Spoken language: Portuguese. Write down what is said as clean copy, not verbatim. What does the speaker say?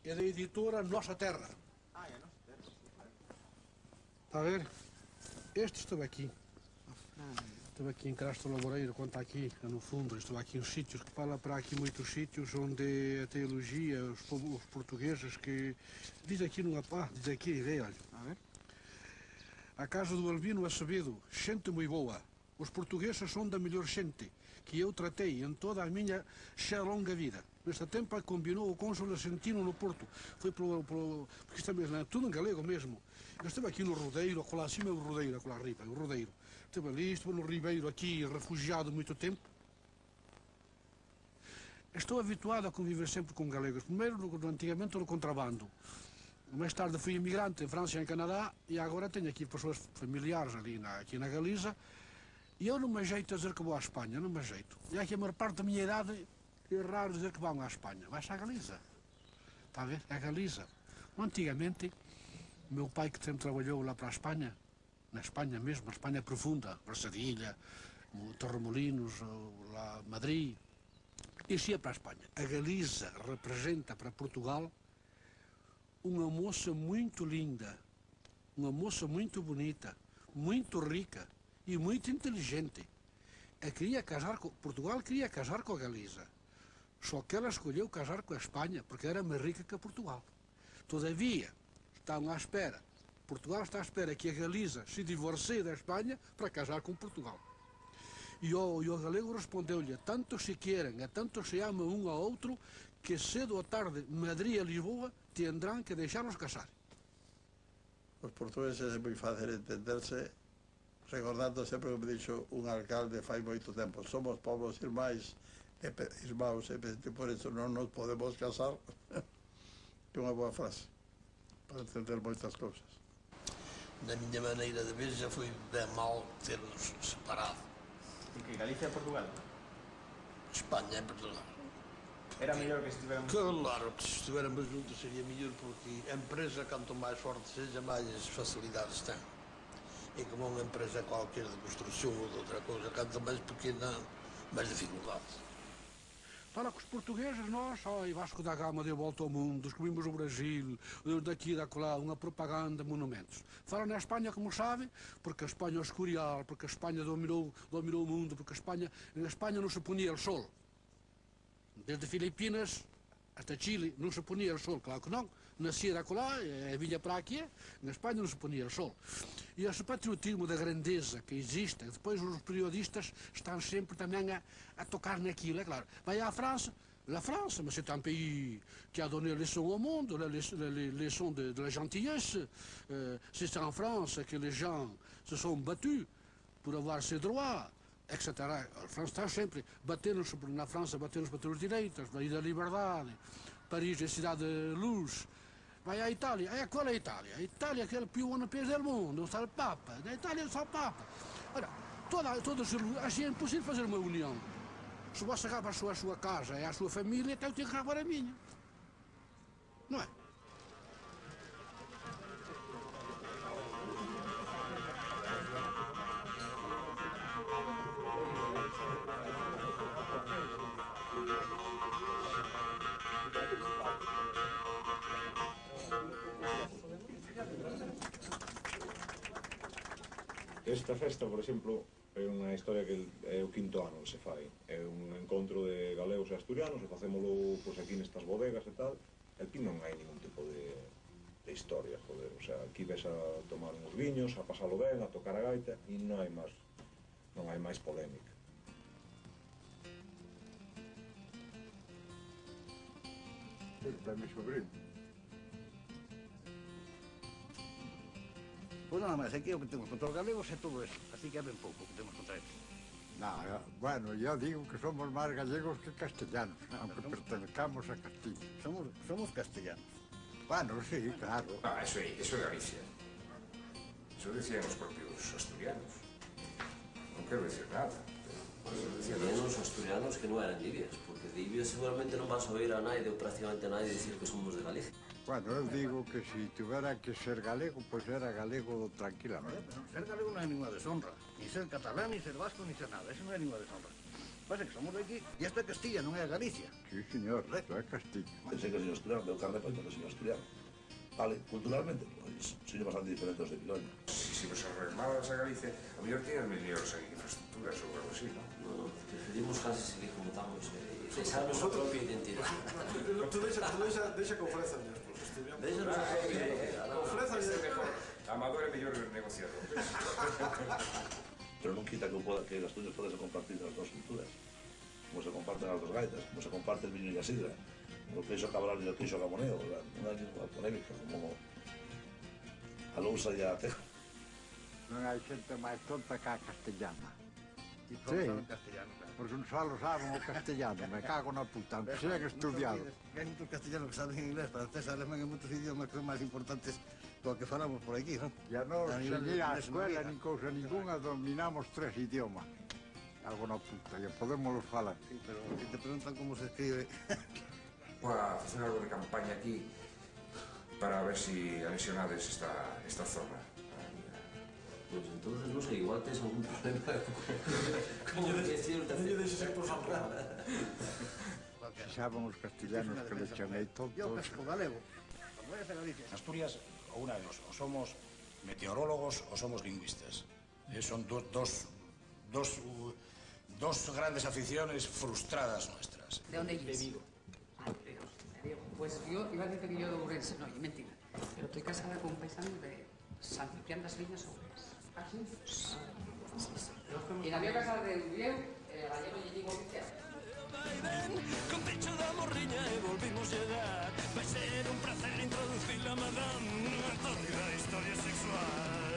é da editora Nossa Terra. Ah, é Nossa Terra, sim, claro. Está a ver? Este esteve aqui. Esteve aqui em Castro Laboreiro, quando está aqui, no fundo. Estou aqui em sítios que fala para aqui muitos sítios onde a teologia, os portugueses que... Diz aqui numa pá, diz aqui, vê, olha. A ver? A casa do Albino Acevedo, gente muito boa. Os portugueses são da melhor gente que eu tratei em toda a minha longa vida. Neste tempo combinou o cônsul argentino no Porto. Foi porque isto é tudo em galego mesmo. Eu estive aqui no Rodeiro, lá acima do Rodeiro, lá arriba, o Rodeiro. Estive ali, estive no Ribeiro aqui, refugiado muito tempo. Estou habituado a conviver sempre com galegos. Primeiro, antigamente, no contrabando. Mais tarde fui imigrante em França e em Canadá e agora tenho aqui pessoas familiares ali aqui na Galiza. E eu não me ajeito a dizer que vou à Espanha, não me ajeito. E aqui a maior parte da minha idade é raro dizer que vão à Espanha. Vai-se à Galiza. Está a ver? É a Galiza. Antigamente, o meu pai que sempre trabalhou lá para a Espanha, na Espanha mesmo, a Espanha profunda, Brasadilha, Torremolinos, lá Madrid, isso ia para a Espanha. A Galiza representa para Portugal uma moça muito linda, uma moça muito bonita, muito rica e muito inteligente. Portugal queria casar com a Galiza, só que ela escolheu casar com a Espanha, porque era mais rica que Portugal. Todavia, estavam à espera, Portugal está à espera que a Galiza se divorcie da Espanha para casar com Portugal. E o galego respondeu-lhe, tanto se querem, tanto se amam um ao outro, que cedo ou tarde Madrid e Lisboa tendrán que deixar-nos casar. Os portugueses é moi fácil entenderse, recordando sempre que me dixo un alcalde fai moito tempo, somos povos irmãos e por isso non nos podemos casar, que é unha boa frase para entender moitas cousas. Na minha maneira de ver, já foi bem mal ter-nos separado. E que Galicia é Portugal? Espanha é Portugal. Era mellor que estiveramos... Claro que se estivermos juntos seria melhor, porque a empresa, quanto mais forte seja, mais facilidades tem. E como uma empresa qualquer de construção ou de outra coisa, quanto mais pequena, mais dificuldades. Fala com os portugueses, nós, Vasco da Gama deu volta ao mundo, descobrimos o Brasil, daqui e daquela, uma propaganda, monumentos. Fala na Espanha, como sabe, porque a Espanha é escurial, porque a Espanha dominou o mundo, porque na Espanha não se ponia o sol. Desde Filipinas até Chile não se ponia o sol, claro que não. Nascia daquela, vinha para aqui, na Espanha não se ponia o sol. E esse patriotismo da grandeza que existe, depois os periodistas estão sempre também a tocar naquilo, é claro. Vai à França, la France, mais c'est un pays qui a donné leçon au monde, la leçon de la gentillesse. C'est en France que les gens se sont battus pour avoir ses droits, etc. A França está sempre na França bateram-se para ter os direitos, daí da liberdade. Paris é a cidade de luz. Vai à Itália, qual é a Itália? A Itália é o più país do mundo, está o Papa, na Itália é só o Papa. Ora, assim é impossível fazer uma união. Se você acaba a sua casa e a sua família, então eu tenho que acabar a minha. Não é? Esta festa, por exemplo, é unha historia que é o quinto ano que se fai. É un encontro de galegos e asturianos e facémolo pois, aquí nestas bodegas e tal. Aquí non hai ningún tipo de historia, joder. O sea, aquí ves a tomar uns viños, a pasalo ben, a tocar a gaita e non hai máis polémica. Para mi sobrino. Pois nada máis, aquí o que temos contra os galegos é todo eso, así que é ben pouco o que temos contra eles. Bueno, yo digo que somos más gallegos que castellanos, aunque pertenezcamos a Castilla. Somos castellanos. Bueno, sí, claro. Eso es Galicia. Eso decían los propios asturianos. No quiero decir nada. Decían los asturianos que no eran libias, porque de libias seguramente non vas a oír a nadie, ou prácticamente a nadie, decir que somos de Galicia. Bueno, eu digo que si tuviera que ser galego, pues era galego tranquilamente. Ser galego non é ninguna deshonra, ni ser catalán, ni ser vasco, ni ser nada, eso non é ninguna deshonra. Pasa que somos de aquí e isto é Castilla, non é Galicia. Sí, señor, isto é Castilla. Pensei que o señor asturiano, deu carne para o señor asturiano. Vale, culturalmente, pois, señor bastante diferente aos de Piloña. Si vos arregladas a Galicia, a mellor tiñas mellores infraestructuras ou algo así, non? No, preferimos casi seguir como estamos e deixar a nosa propia identidade. Tú deixa que ofrezan despois, estudiamos. Deixa a nosa propia identidade. Ofrezan mejor. Amador é mellor negociador. Pero non quita que as tuyas podes compartir as dos culturas. Como se comparten as dos gaitas, como se comparte el viño e a sidra, como o queixo cabral e o queixo gamoneo, unha lingua polémica, como a lousa e a teja. Non hai xente máis tonta que a castellana. E saben castellano, claro. Porque non só lo saben o castellano, me cago na puta, aunque sean estudiados. Hai moitos castellanos que saben inglés, francés, alemán e moitos idiomas que son máis importantes do que falamos por aquí, non? E a nos, sen ir á escuela, nin cousa ninguna, dominamos 3 idiomas. Algo na puta, e podemos falar. Sí, pero si te preguntan como se escribe... Para facer algo de campaña aquí para ver si anexionades esta zona. Pues entonces, no sé, igual tens algún problema con o destino de Non lle deixes ir por San Juan. Se saben os castellanos que le chamei tontos. Yo pesco galego. Como é a Galicia? En Asturias, o una de dos, o somos meteorólogos o somos lingüistas. Son dos grandes aficiones frustradas nuestras. ¿De dónde eres? De Vigo. Ah, de Vigo. Pues yo iba a decir que yo de Ourense, no, y mentira. Pero estoy casada con un paisano de San Ciprián das Viñas Ourense. ¿Ah, sí? Sí. Y la mía casa de Ubieu, gallego y digo oficial. Con pecho da morriña e volvimos llegar. Vai ser un placer introducir la madame a toda a historia sexual.